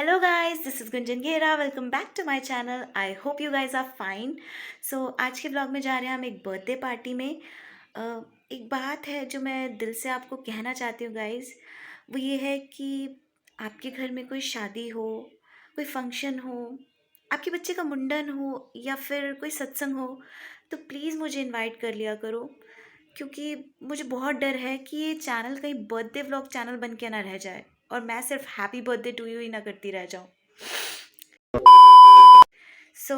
Hello guys, this is Gunjan Gera. Welcome back to my channel. I hope you guys are fine. So आज के blog में जा रहे हैं हम एक बर्थडे पार्टी में। एक बात है जो मैं दिल से आपको कहना चाहती हूँ गाइस, वो ये है कि आपके घर में कोई शादी हो, कोई फंक्शन हो, आपके बच्चे का मुंडन हो या फिर कोई सत्संग हो, तो प्लीज़ मुझे इनवाइट कर लिया करो, क्योंकि मुझे बहुत डर है कि ये चैनल कहीं बर्थडे व्लॉग चैनल बन के ना रह जाए और मैं सिर्फ हैप्पी बर्थडे टू यू ही ना करती रह जाऊँ। सो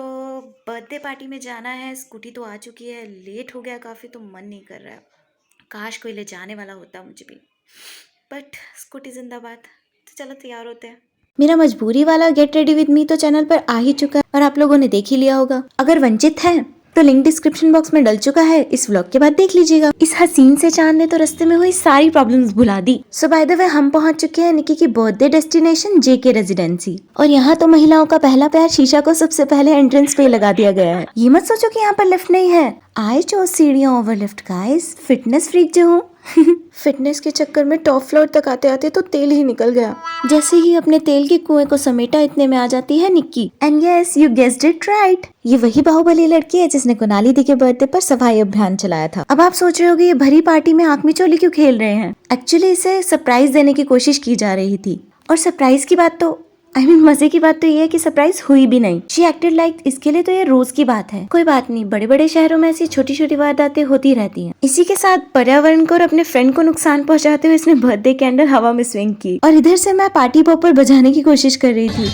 बर्थडे पार्टी में जाना है। स्कूटी तो आ चुकी है, लेट हो गया काफ़ी तो मन नहीं कर रहा है। काश कोई ले जाने वाला होता मुझे भी, बट स्कूटी जिंदाबाद। तो चलो तैयार होते हैं। मेरा मजबूरी वाला गेट रेडी विद मी तो चैनल पर आ ही चुका है और आप लोगों ने देख ही लिया होगा। अगर वंचित है तो लिंक डिस्क्रिप्शन बॉक्स में डल चुका है, इस व्लॉग के बाद देख लीजिएगा। इस हसीन से चांद ने तो रास्ते में हुई सारी प्रॉब्लम्स भुला दी। सो बाय द वे हम पहुंच चुके हैं निकी की बर्थडे डेस्टिनेशन जेके रेजिडेंसी। और यहाँ तो महिलाओं का पहला प्यार शीशा को सबसे पहले एंट्रेंस पे लगा दिया गया है। ये मत सोचो कि यहाँ पर लिफ्ट नहीं है। आई चोज सीढ़ियाँ over lift guys, fitness freak जो हूँ। फिटनेस के चक्कर में टॉप फ्लोर तक आते आते तो तेल ही निकल गया। जैसे ही अपने तेल के कुएं को समेटा, इतने में आ जाती है Nikki. And yes, you guessed it right, ये वही बाहुबली लड़की है जिसने कुणाली दी के बर्थडे पर सफाई अभियान चलाया था। अब आप सोच रहे होगे ये भरी पार्टी में आंख मिचौली क्यों खेल रहे हैं। एक्चुअली इसे सरप्राइज देने की कोशिश की जा रही थी, और सरप्राइज की बात तो मजे की बात तो ये है कि सरप्राइज हुई भी नहीं। शी एक्टेड लाइक इसके लिए तो ये रोज की बात है। कोई बात नहीं, बड़े बड़े शहरों में ऐसी छोटी छोटी वारदातें होती रहती हैं। इसी के साथ पर्यावरण को और अपने फ्रेंड को नुकसान पहुंचाते हुए इसने बर्थडे कैंडल हवा में स्विंग की, और इधर से मैं पार्टी पॉपर बजाने की कोशिश कर रही थी।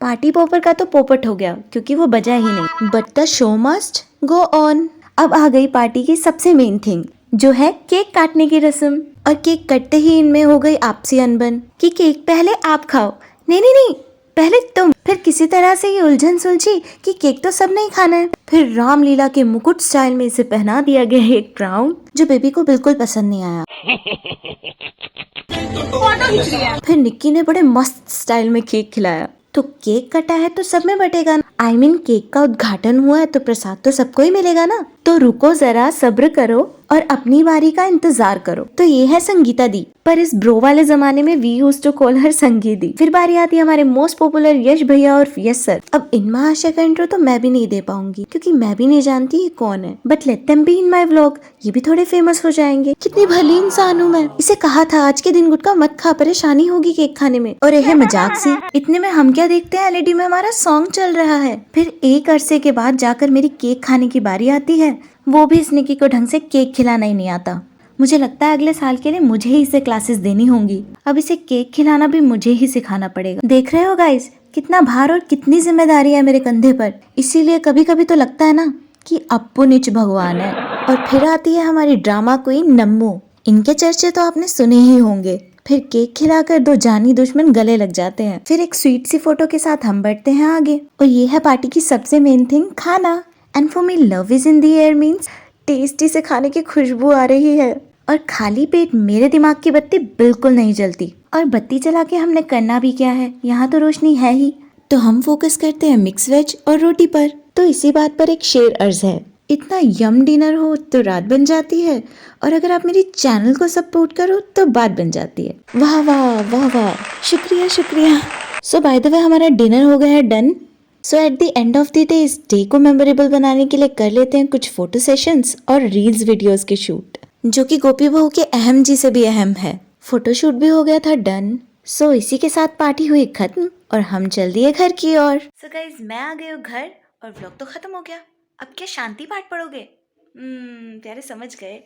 पार्टी पॉपर का तो पोपट हो गया क्योंकि वो बजा ही नहीं। But the show must go on. अब आ गई पार्टी की सबसे मेन थिंग, जो है केक काटने की रस्म। और केक कटते ही इनमें हो गई आपसी अनबन कि केक पहले आप खाओ। नहीं नहीं नहीं, पहले तुम। फिर किसी तरह से ये उलझन सुलझी कि केक तो सब नहीं खाना है। फिर रामलीला के मुकुट स्टाइल में इसे पहना दिया गया एक क्राउन, जो बेबी को बिल्कुल पसंद नहीं आया। फिर निक्की ने बड़े मस्त स्टाइल में केक खिलाया। तो केक कटा है तो सब में बटेगा ना। I mean, केक का उद्घाटन हुआ है तो प्रसाद तो सबको ही मिलेगा ना। तो रुको जरा, सब्र करो और अपनी बारी का इंतजार करो। तो ये है संगीता दी, पर इस ब्रो वाले जमाने में we used to call her संगी दी। फिर बारी आती है हमारे मोस्ट पॉपुलर यश भैया और यस सर। अब इन महाशय का इंट्रो तो मैं भी नहीं दे पाऊंगी क्योंकि मैं भी नहीं जानती ये कौन है, but let them be in my vlog. ये भी थोड़े फेमस हो जाएंगे। कितनी भली इंसान हूँ मैं। इसे कहा था आज के दिन गुटखा मत खा, परेशानी होगी केक खाने में। और यह मजाक सी। इतने में हम क्या देखते हैं, एलईडी में हमारा सॉन्ग चल रहा है। फिर एक अरसे के बाद जाकर मेरी केक खाने की बारी आती है, वो भी इस निकी को ढंग से केक खिलाना ही नहीं आता। मुझे लगता है अगले साल के लिए मुझे ही इसे क्लासेस देनी होंगी। अब इसे केक खिलाना भी मुझे ही सिखाना पड़ेगा। देख रहे हो गाइस, कितना भार और कितनी जिम्मेदारी है मेरे कंधे पर। इसीलिए कभी कभी तो लगता है ना कि अप्पू नीच भगवान है। और फिर आती है हमारी ड्रामा क्वीन नम्मू। इनके चर्चे तो आपने सुने ही होंगे। फिर केक खिलाकर दो जानी दुश्मन गले लग जाते हैं। फिर एक स्वीट सी फोटो के साथ हम बढ़ते हैं आगे। और ये है पार्टी की सबसे मेन थिंग, खाना। And for me love is in the air means tasty से खाने की खुशबू आ रही है। और खाली पेट मेरे दिमाग की बत्ती बिल्कुल नहीं जलती। और बत्ती जला के हमने करना भी क्या है, यहाँ तो रोशनी है ही। तो हम फोकस करते हैं मिक्स वेज और रोटी पर। तो इसी बात पर एक शेर अर्ज है, इतना यम डिनर हो तो रात बन जाती है, और अगर आप मेरी चैनल को सपोर्ट करो तो बात बन जाती है। वाह वाह वाह वाह, शुक्रिया शुक्रिया। सो बाय द वे हमारा डिनर हो गया है done. So at the end of the day इस डे को मेमोरेबल बनाने के लिए कर लेते हैं कुछ फोटो सेशंस और रील्स वीडियोस के शूट, जो कि गोपी बहू के अहम जी से भी अहम है। फोटोशूट भी हो गया था डन। सो इसी के साथ पार्टी हुई खत्म और हम चल दिए घर की ओर। सो गाइज, मैं आ गई हूँ घर और व्लॉग तो खत्म हो गया। अब क्या शांति पाठ पढ़ोगे? प्यारे समझ गए,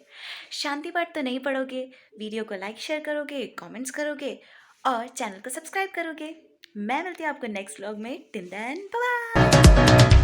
शांति पाठ तो नहीं पढ़ोगे। वीडियो को लाइक शेयर करोगे, कमेंट्स करोगे और चैनल को सब्सक्राइब करोगे। मैं मिलती हूँ आपको नेक्स्ट व्लॉग में। Till then bye bye.